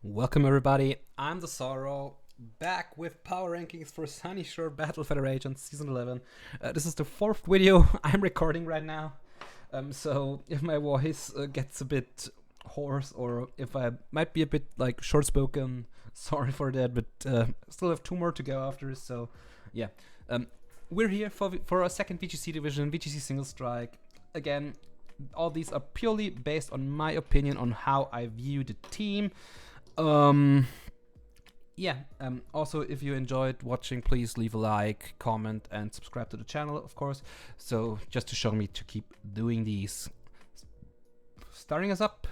Welcome everybody, I'm the Sorrow, back with power rankings for Sunyshore Battle Federation Season 11. This is the fourth video I'm recording right now, so if my voice gets a bit hoarse or if I might be a bit like short-spoken, sorry for that, but still have two more to go after, so yeah. We're here for our second VGC division, VGC Single-Strike. Again, all these are purely based on my opinion on how I view the team. Also, if you enjoyed watching, please leave a like, comment, and subscribe to the channel, of course. So, just to show me to keep doing these. Starting us up,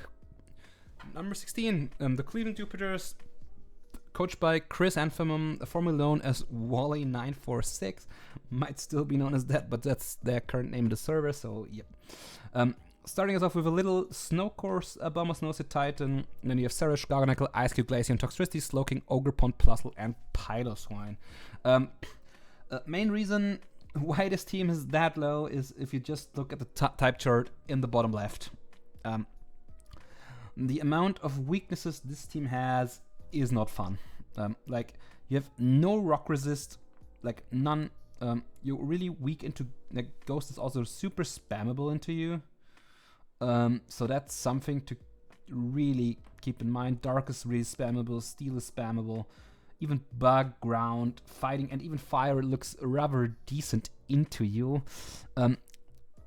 number 16, the Cleveland Jupiters, coached by Chris Anthemum, formerly known as Wally946. Might still be known as that, but that's their current name in the server, so yep. Starting us off with a little Snow Course, Bomber Snowset Titan, and then you have Sarish, Gargonacle, Ice Cube, Glacier, Toxtricity, Slowking, Ogre, Pond, Plusle, and Piloswine. Main reason why this team is that low is if you just look at the type chart in the bottom left. The amount of weaknesses this team has is not fun. Like, you have no rock resist, like none. You're really weak into, like, Ghost is also super spammable into you. So that's something to really keep in mind. Dark is really spammable, Steel is spammable, even Bug, Ground, Fighting, and even Fire looks rather decent into you.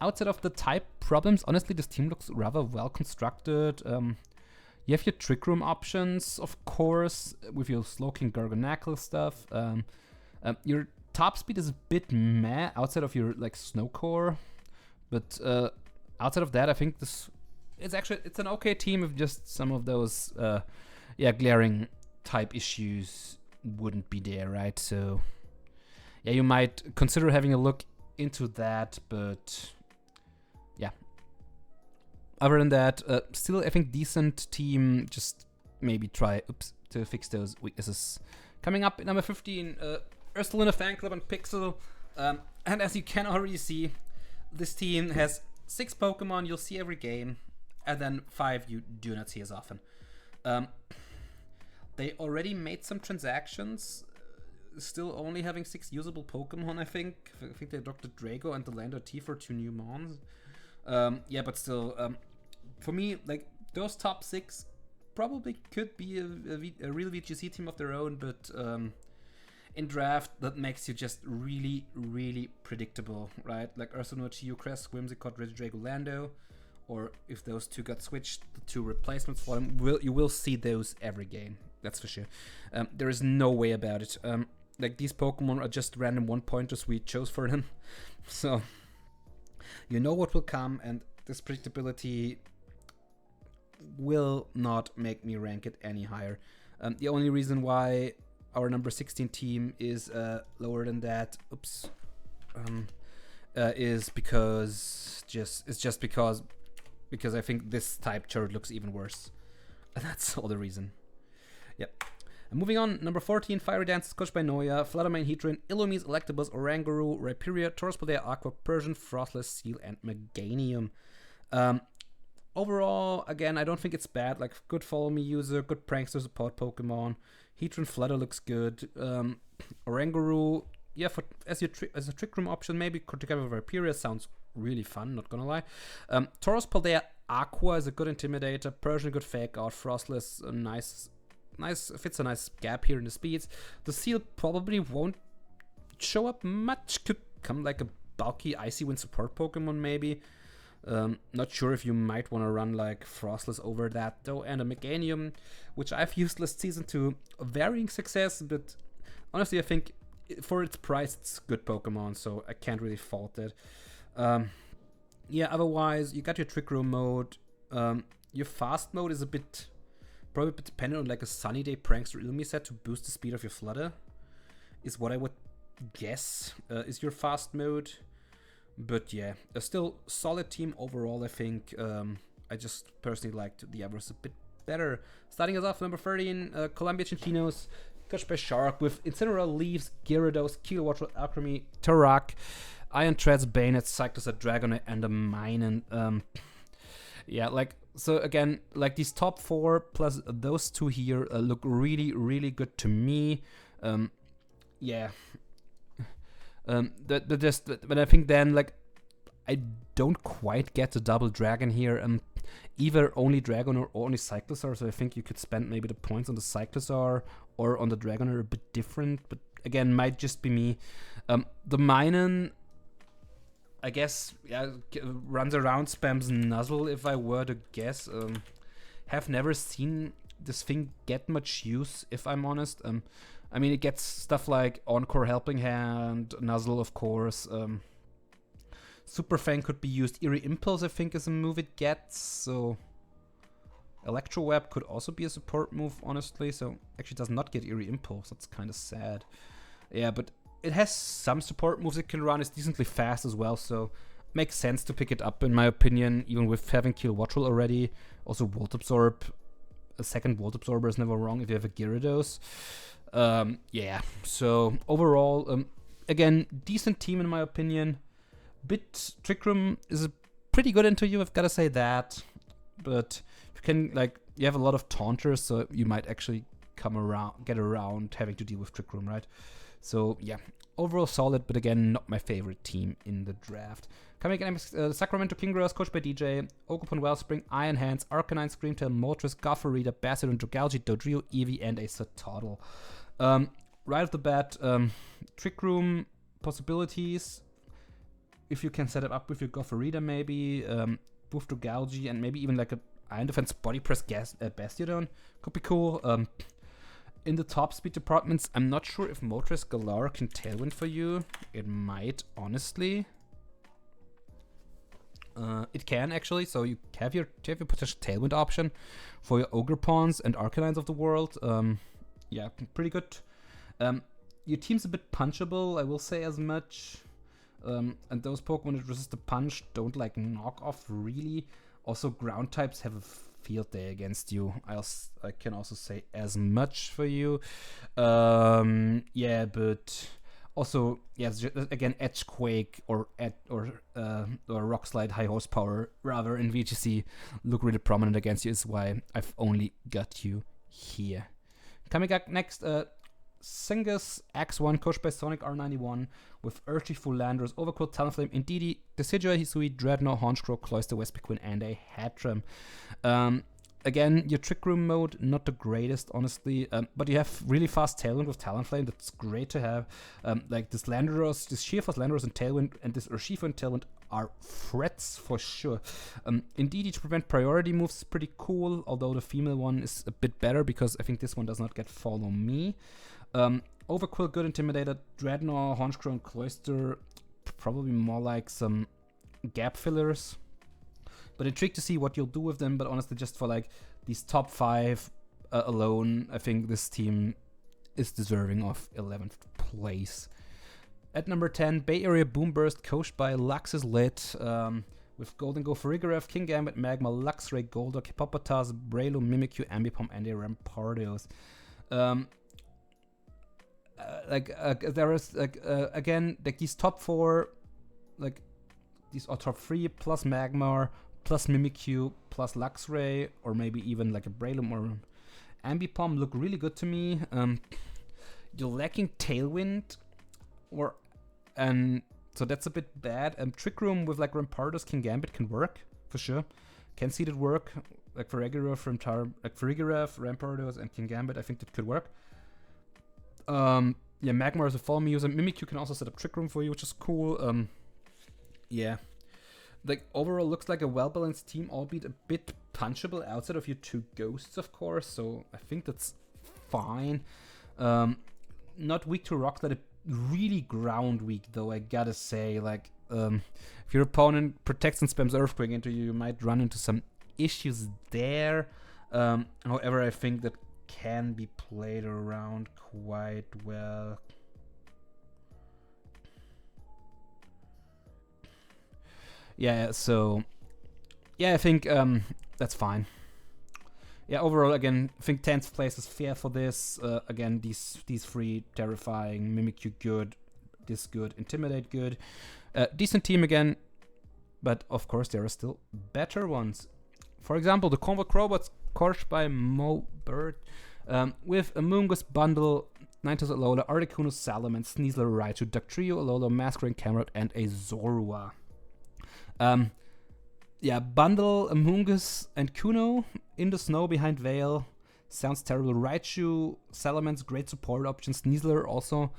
Outside of the type problems, honestly, this team looks rather well constructed. You have your Trick Room options, of course, with your Slowking Gargonacle stuff. Your top speed is a bit meh outside of your like Snow Core, but outside of that, I think it's an okay team if just some of those glaring type issues wouldn't be there, right? So yeah, you might consider having a look into that, but yeah. Other than that, still I think decent team. Just maybe try to fix those weaknesses. Coming up at number 15, Ursulina Fan Club and Pixel, and as you can already see, this team has 6 Pokemon you'll see every game, and then 5 you do not see as often. They already made some transactions, still only having 6 usable Pokemon, I think. I think they dropped the Drago and the Lando T for 2 new Mons. Yeah, but still, for me, like, those top 6 probably could be a real VGC team of their own, but in draft, that makes you just really, really predictable, right? Like Ursulino, Geocrest, Whimsicott, Regidrago, Lando, or if those two got switched, the 2 replacements for them, you will see those every game, that's for sure. There is no way about it. Like, these Pokemon are just random one-pointers we chose for them, so you know what will come, and this predictability will not make me rank it any higher. The only reason why our number 16 team is lower than that, is because I think this type chart looks even worse. That's all the reason. Yep. And moving on, number 14, Fiery Dance, coached by Noya, Fluttermane, Heatran, Illumise, Electabuzz, Oranguru, Rhyperior, Tauros Paldea, Aqua, Persian, Frostless, Seal, and Meganium. Overall, again, I don't think it's bad. Like, good follow me user, good prankster support Pokemon. Heatran Flutter looks good. Oranguru, yeah, as a Trick Room option, maybe together with Rhyperior sounds really fun, not gonna lie. Tauros Paldea Aqua is a good Intimidator. Persian, good Fake Out. Frostless, nice, fits a nice gap here in the speeds. The Seal probably won't show up much. Could come like a bulky Icy Wind support Pokemon, maybe. Not sure if you might want to run like Frostless over that though, and a Meganium, which I've used last season to varying success, but honestly I think for its price it's good Pokemon, so I can't really fault it. Yeah, otherwise you got your Trick Room mode. Your fast mode is probably a bit dependent on like a Sunny Day Prankster Illumise set to boost the speed of your Flutter, is what I would guess is your fast mode. But yeah, a still solid team overall, I think. I just personally liked the others a bit better. Starting us off, number 13, Columbia Chinchinos, coached by Shark, with Incineroar, Leaves, Gyarados, Kilowattrel, Alchemy, Turok, Iron Treads, Bayonet, Cyclops, Dragonite, and a Minun. Yeah, like, So again, like these top 4 plus those 2 here look really, really good to me. Yeah. But I think then like I don't quite get the double dragon here. Either only dragon or only cyclosaur. So I think you could spend maybe the points on the cyclosaur or on the dragon are a bit different. But again, might just be me. The Minun, I guess, yeah, runs around, spams Nuzzle if I were to guess. Have never seen this thing get much use, if I'm honest. I mean, it gets stuff like Encore Helping Hand, Nuzzle, of course. Super Fang could be used. Eerie Impulse, I think, is a move it gets. So Electro Web could also be a support move, honestly. So actually does not get Eerie Impulse. That's kind of sad. Yeah, but it has some support moves it can run. It's decently fast as well, so makes sense to pick it up, in my opinion, even with having Kill Watchful already. Also Volt Absorb. A second Volt Absorber is never wrong if you have a Gyarados. Yeah, so overall, again, decent team in my opinion. Trick Room is a pretty good into you, I've got to say that. But you can, like, you have a lot of taunters, so you might actually get around having to deal with Trick Room, right? So yeah, overall solid, but again, not my favorite team in the draft. Coming in, Sacramento Kingras, coached by DJ, Ogerpon Wellspring, Iron Hands, Arcanine, Screamtail, Moltres, Gothorita, Bassadon, Dragalge, Dodrio, Eevee, and a Satotl. Right off the bat, Trick Room possibilities. If you can set it up with your Gothorita, maybe, with Dragalge, and maybe even like a Iron Defense Body Press Bastiodon, could be cool. In the top speed departments, I'm not sure if Moltres Galar can Tailwind for you. It might, honestly. It can actually, so you have your potential Tailwind option for your Ogerpons and Arcanines of the world. Yeah, pretty good. Your team's a bit punchable, I will say as much. And those Pokemon that resist the punch don't like knock off really. Also, ground types have a field day against you. I can also say as much for you. Yeah, but also, yes, again, Edgequake or Rock Slide High Horsepower rather in VGC look really prominent against you. Is why I've only got you here. Coming up next, Singus X1, coached by Sonic R91, with Urshifu, Landorus, Overcoat, Talonflame, Indeedee, Decidueye, Hisui, Dreadnought, Honchkrow, Cloyster, Vespiquen, and a Hattrem. Again, your Trick Room mode, not the greatest, honestly, but you have really fast Tailwind with Talonflame. That's great to have. Like this Landorus, this Sheerforce, Landorus, and Tailwind, and this Urshifu and Tailwind are threats for sure. Indeedee to prevent priority moves is pretty cool, although the female one is a bit better because I think this one does not get Follow Me. Overquill, good Intimidator, Dreadnought, Honchkrow, and Cloyster, probably more like some gap fillers. But intrigued to see what you'll do with them, but honestly, just for like these top 5 alone, I think this team is deserving of 11th place. At number 10, Bay Area Boomburst, coached by Luxus Lit, with Golden Go, Farigiraf, Kingambit, Magma, Luxray, Golduck, Hippopotas, Breloom, Mimikyu, Ambipom, and a Rampardos. There is again like these top 4, like these are top 3 plus Magmar plus Mimikyu plus Luxray, or maybe even like a Breloom or Ambipom look really good to me. You're lacking Tailwind, so that's a bit bad. Trick Room with like Rampardos, Kingambit can work for sure. Can see that work like for Farigiraf, Rampardos, and Kingambit. I think that could work. Yeah, Magmar is a follow me user. Mimikyu can also set up Trick Room for you, which is cool. Yeah. Like, overall looks like a well-balanced team, albeit a bit punchable outside of your 2 ghosts, of course, so I think that's fine. Not weak to rocks, that really ground weak, though, I gotta say. Like, if your opponent protects and spams Earthquake into you, you might run into some issues there. However, I think that can be played around quite well. Yeah, so yeah, I think that's fine. Yeah, overall, again, I think 10th place is fair for this. Again, these 3 terrifying, Mimikyu good, this good, Intimidate good. Decent team again, but of course there are still better ones. For example, the Convoke Robots, coached by Mo Bird, with Amoongus Bundle, Ninetales Alola, Articuno, Salamence, Sneasler, Raichu, Dugtrio, Alola, Masquerain, Camerupt, and a Zorua. Bundle Amoongus and Kuno in the snow behind Vale. Sounds terrible. Raichu, Salamence, great support option. Sneasler also.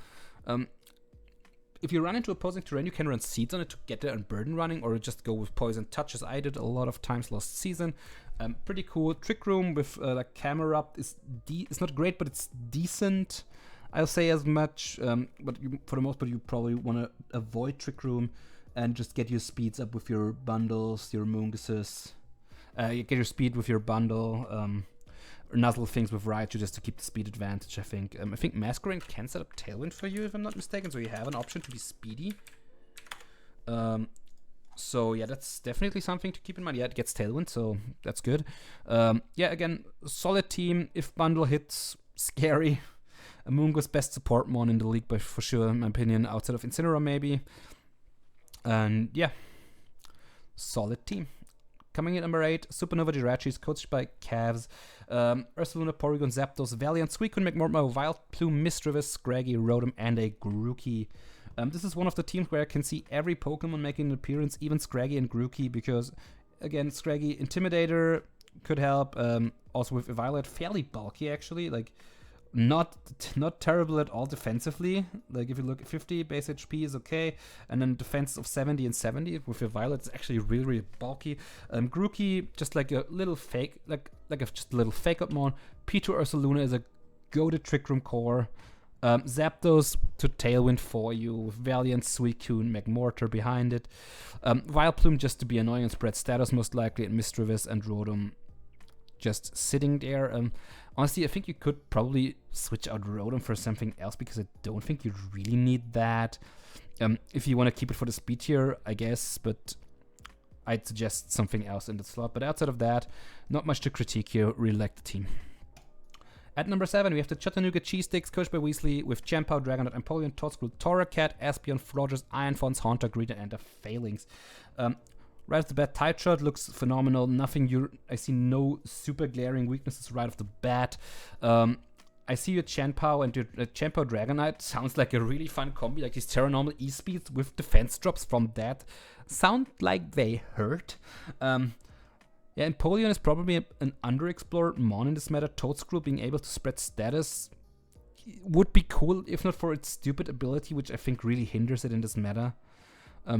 If you run into opposing terrain, you can run Seeds on it to get there and Burden running, or just go with Poison Touch, as I did a lot of times last season. Pretty cool. Trick Room with like Camerupt is it's not great, but it's decent. I'll say as much. But for the most part, you probably want to avoid Trick Room and just get your speeds up with your bundles, your Moonguses. You get your speed with your bundle. Or nuzzle things with Raichu just to keep the speed advantage, I think. I think Masquerain can set up Tailwind for you, if I'm not mistaken, so you have an option to be speedy. So yeah, that's definitely something to keep in mind. Yeah, it gets Tailwind, so that's good. Again, solid team. If bundle hits, scary. Amoongus best support mon in the league, but for sure, in my opinion, outside of Incineroar maybe. And yeah, solid team. Coming in number 8, Supernova Jirachi, coached by Cavs. Ursaluna, Porygon, Zapdos, Valiant, Suicune, McMortma, Vileplume, Misdreavus, Scraggy, Rotom, and a Grookey. This is one of the teams where I can see every Pokemon making an appearance, even Scraggy and Grookey, because, again, Scraggy, Intimidator could help. Also with Violet, fairly bulky, actually. Like, not terrible at all defensively. Like, if you look at 50, base HP is okay. And then defense of 70 and 70 with your Violet is actually really, really bulky. Grookey, just like a little fake, just a little fake up mon. P2 Ursaluna is a goated Trick Room core. Zapdos to Tailwind for you with Valiant, Suicune, McMortar behind it. Vileplume just to be annoying and spread status most likely, and Misdreavus and Rotom just sitting there. Honestly, I think you could probably switch out Rotom for something else, because I don't think you really need that. If you want to keep it for the speed tier, I guess, but I'd suggest something else in the slot. But outside of that, not much to critique here. Really like the team. At number 7, we have the Chattanooga Cheesesteaks, coached by Weasley, with Champow, Dragonite, Empoleon, Toxcrool, Torracat, Espeon, Frogers, Ironfons, Haunter, Greeter, and the Failings. Right off the bat, Tideshot looks phenomenal. I see no super glaring weaknesses right off the bat. I see your Champow and your Champow Dragonite sounds like a really fun combi. Like these Terra Normal E-Speeds with defense drops from that sound like they hurt. Empoleon is probably an underexplored mon in this meta. Toadscrew being able to spread status would be cool, if not for its stupid ability, which I think really hinders it in this meta.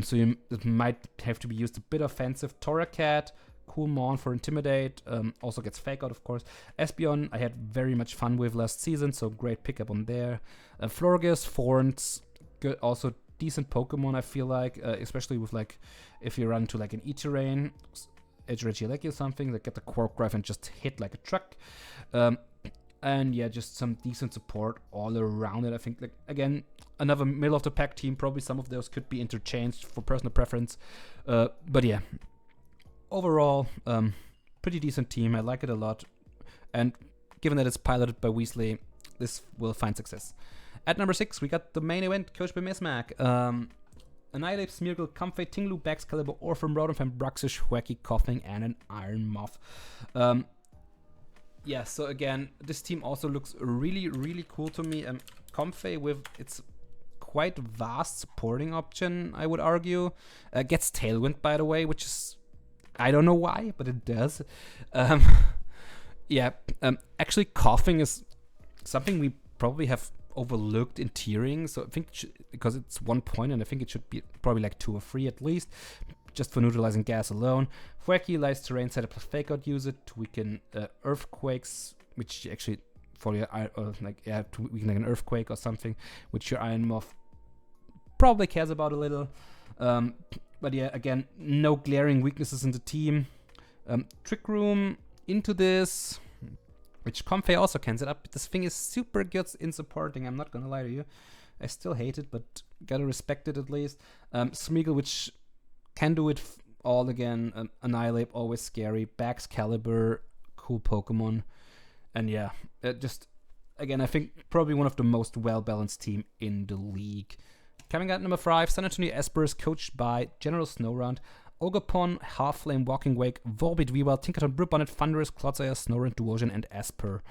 So it might have to be used a bit offensive. Torracat, cool mon for Intimidate. Also gets Fake Out, of course. Espeon, I had very much fun with last season, so great pickup on there. Florges, Thorns, good, also decent Pokemon, I feel like, especially with like if you run to like an E-Terrain, Edge Regieleki or something, that get the Quark Drive and just hit like a truck. And yeah, just some decent support all around it. I think, like, again, another middle of the pack team. Probably some of those could be interchanged for personal preference. But yeah, overall, pretty decent team. I like it a lot. And given that it's piloted by Weasley, this will find success. At number 6, we got the main event, coached by Mismac. Annihilate, Smeargle, Comfey, Tinglu, Baxcalibur, Orphan, Rotom, Bruxish, Wacky, Coughing, and an Iron Moth. Yeah, so again, this team also looks really, really cool to me. Comfey with its quite vast supporting option, I would argue. Gets Tailwind, by the way, which is... I don't know why, but it does. Actually, Coughing is something we probably have overlooked in tiering, so I think because it's 1 point, and I think it should be probably like 2 or 3 at least, just for neutralizing gas alone. Wacky lies terrain setup plus fake out, use it to weaken earthquakes, which actually for your to weaken like an earthquake or something, which your Iron Moth probably cares about a little. But yeah, again, no glaring weaknesses in the team. Trick Room into this, which Comfey also can set up. This thing is super good in supporting, I'm not gonna lie to you. I still hate it, but gotta respect it at least. Smeargle, which can do it all again. Annihilate, always scary. Baxcalibur, cool Pokemon. And yeah, just, again, I think probably one of the most well-balanced team in the league. Coming out number 5, San Antonio Espers, coached by General Snowround. Ogerpon, Half-Flame, Walking Wake, Volbeat, Weavile, Tinkerton, Brute Thunderous, Clodsire, Snorunt, Duosion, and Esper.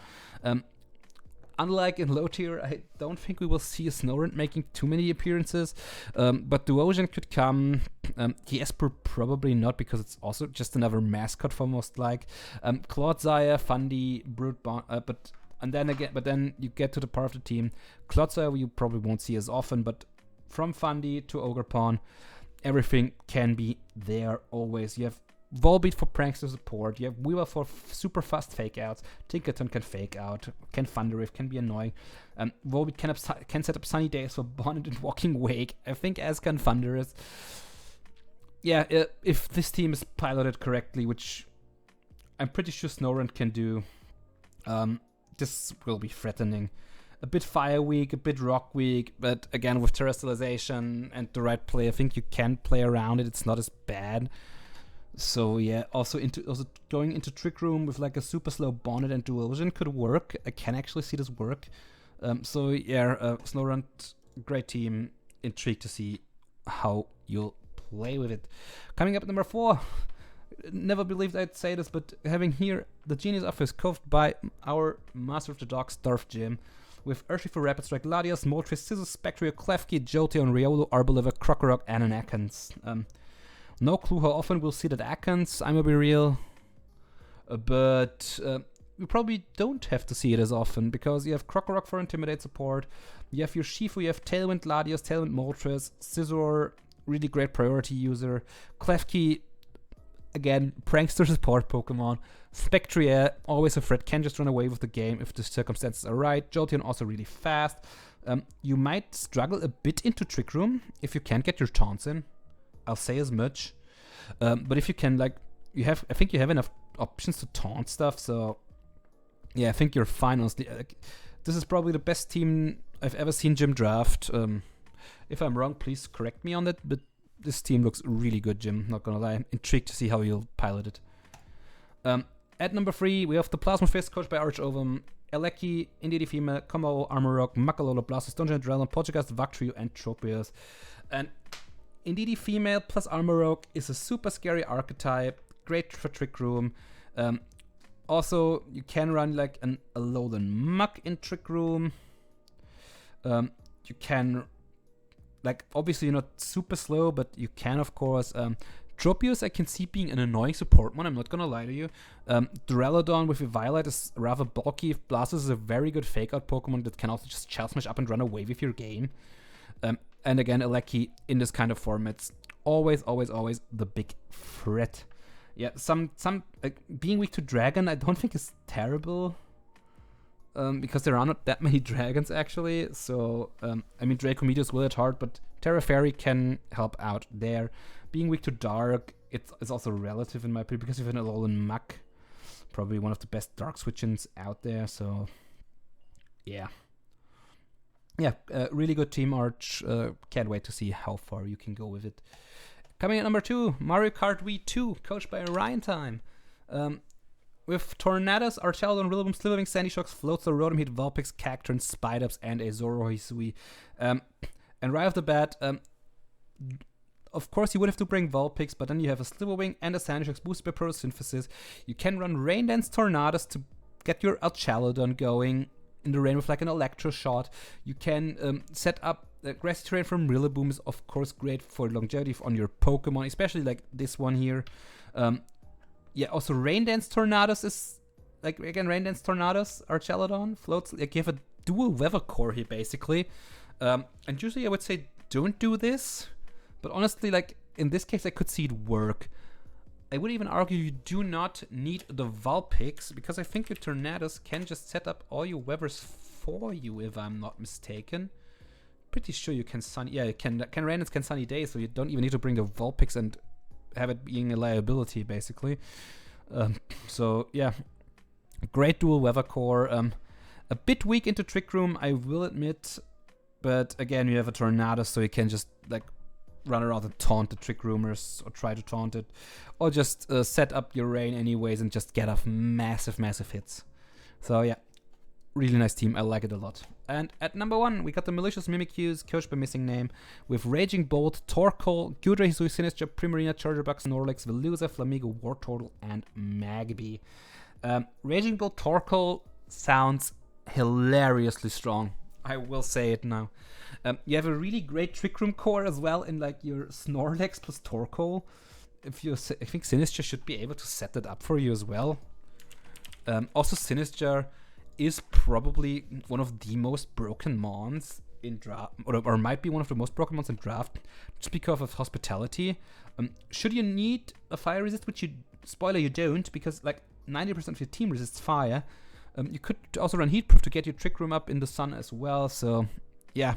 Unlike in low tier, I don't think we will see a Snorunt making too many appearances, but Duosion could come. The Esper probably not, because it's also just another mascot for most like. Clodsire, Fundy, Brute, but then you get to the part of the team. Clodsire you probably won't see as often, but from Fundy to Ogerpon, everything can be there always. You have Volbeat for prankster support, you have Weavile for super fast fake outs, Tinkerton can fake out, can Thunderwave, can be annoying. Volbeat can set up Sunny Days for Bonnet and Walking Wake. I think as can Thunderous. Yeah, if this team is piloted correctly, which I'm pretty sure Snorunt can do, this will be threatening. A bit fire weak, a bit rock weak, but again with terrestrialization and the right play, I think you can play around it. It's not as bad. So yeah, also going into Trick Room with like a super slow Bonnet and Duosion could work. I can actually see this work. So yeah, Snorunt, great team. Intrigued to see how you'll play with it. Coming up at number 4. Never believed I'd say this, but having here the Genius Office coached by our Master of the Dogs, Darth Jim, with Urshifu for Rapid Strike, Latias, Moltres, Scissors, Spectria, Klefki, Jolteon, Riolu, Arboliver, Krokorok, and an Ekans. No clue how often we'll see that Ekans, I'm gonna be real. But we probably don't have to see it as often, because you have Krokorok for Intimidate support, you have your Shifu, you have Tailwind Latias, Tailwind Moltres, Scizor, really great priority user, Klefki, again, prankster support Pokemon, Spectria, always a threat, can just run away with the game if the circumstances are right, Jolteon also really fast. You might struggle a bit into Trick Room if you can't get your taunts in. I'll say as much, but if you can, like, I think you have enough options to taunt stuff. So yeah, I think you're fine. Honestly, this is probably the best team I've ever seen Jim draft. If I'm wrong, please correct me on that. But this team looks really good, Jim. Not gonna lie, I'm intrigued to see how you'll pilot it. At number 3, we have the Plasma Fist, coached by Archovum, Eleki, Indeedee Female, Komao, Armorok, Makalolo, Blastoise, Dungeon Adrenaline, Poltergeist, Vactrio, and Tropius. And Indeedee Female plus Armorok is a super scary archetype, great for Trick Room. Also, you can run like an Alolan Muk in Trick Room. You can, like, obviously you're not super slow, but you can, of course. Tropius I can see being an annoying support one, I'm not gonna lie to you. Duraludon with Violet is rather bulky. Blastoise is a very good fake out Pokemon that can also just Shell Smash up and run away with your game. And again, Eleki in this kind of format's always the big threat. Yeah, some being weak to Dragon I don't think is terrible, because there are not that many dragons actually. So I mean, Dracometeus will hit hard, but Terra Fairy can help out there. Being weak to Dark, it's also relative in my opinion, because you have an Alolan Muk, probably one of the best Dark Switch-ins out there. So yeah. Yeah, really good team, Arch. Can't wait to see how far you can go with it. Coming at number 2, Mario Kart Wii 2, coached by Ryan Time. With Tornadus, Archaludon, Rillaboom, Slivering, Sandy Shocks, Floatzel, Rotom, Vulpix, Cacturn, Spidups, and a Zorohisui. And right off the bat, of course you would have to bring Vulpix, but then you have a Slitherwing and a Sandy Shocks boosted by Photosynthesis. You can run Rain Dance Tornadus to get your Archaludon going in the rain with like an Electro Shot. You can set up Grassy Terrain from Rillaboom is of course great for longevity on your Pokemon, especially like this one here. Yeah, also Rain Dance Tornadus is like, again, Rain Dance Tornadus, Archaludon, floats, like you have a dual Weather Core here basically. And usually I would say don't do this, but honestly, like in this case I could see it work. I would even argue you do not need the Vulpix, because I think your Tornadus can just set up all your weathers for you, if I'm not mistaken. Pretty sure you can Sunny... Yeah, Randance can Sunny Day, so you don't even need to bring the Vulpix and have it being a liability, basically. So, yeah. Great dual Weather Core. A bit weak into Trick Room, I will admit. But, again, you have a Tornadus, so you can just, like, run around and taunt the Trick Roomers, or try to taunt it, or just set up your Rain anyways and just get off massive hits. So yeah, really nice team, I like it a lot. And at number 1, we got the Malicious Mimikyu, coached by Missing Name, with Raging Bolt, Torkoal, Gudra, Hisui, Sinistcha, Primarina, Chargerbuck, Snorlax, Veluza, Flamigo, Wartortle, and Magby. Raging Bolt Torkoal sounds hilariously strong. I will say it now. You have a really great Trick Room core as well in like your Snorlax plus Torkoal. I think Sinistcha should be able to set that up for you as well. Also, Sinistcha is probably one of the most broken mons in draft, or might be one of the most broken mons in draft, just because of hospitality. Should you need a fire resist, which you don't, because like 90% of your team resists fire. You could also run Heatproof to get your Trick Room up in the sun as well. So yeah.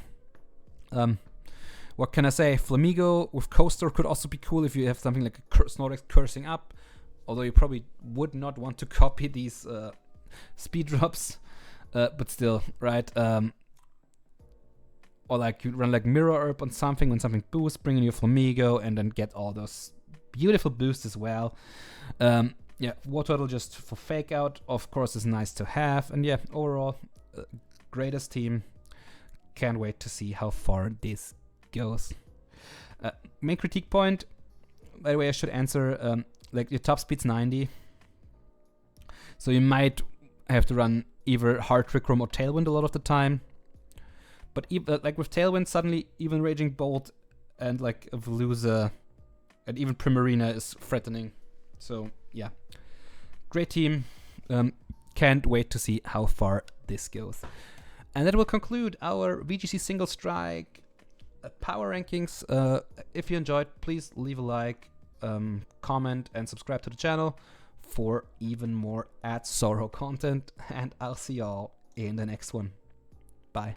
What can I say? Flamigo with Coaster could also be cool if you have something like a Snorlax cursing up. Although you probably would not want to copy these speed drops, but still, right? Or like you run like Mirror Herb on something when something boosts, bring in your Flamigo, and then get all those beautiful boosts as well. Yeah, Wartortle just for fake out, of course, is nice to have. And yeah, overall, greatest team. Can't wait to see how far this goes. Main critique point, by the way, I should answer, like your top speed's 90. So you might have to run either Hard Trick Room or Tailwind a lot of the time. But like with Tailwind, suddenly even Raging Bolt and like a Veluza and even Primarina is threatening. So yeah, great team. Can't wait to see how far this goes. And that will conclude our VGC Single-Strike power rankings. If you enjoyed, please leave a like, comment, and subscribe to the channel for even more @Sorrow content. And I'll see y'all in the next one. Bye.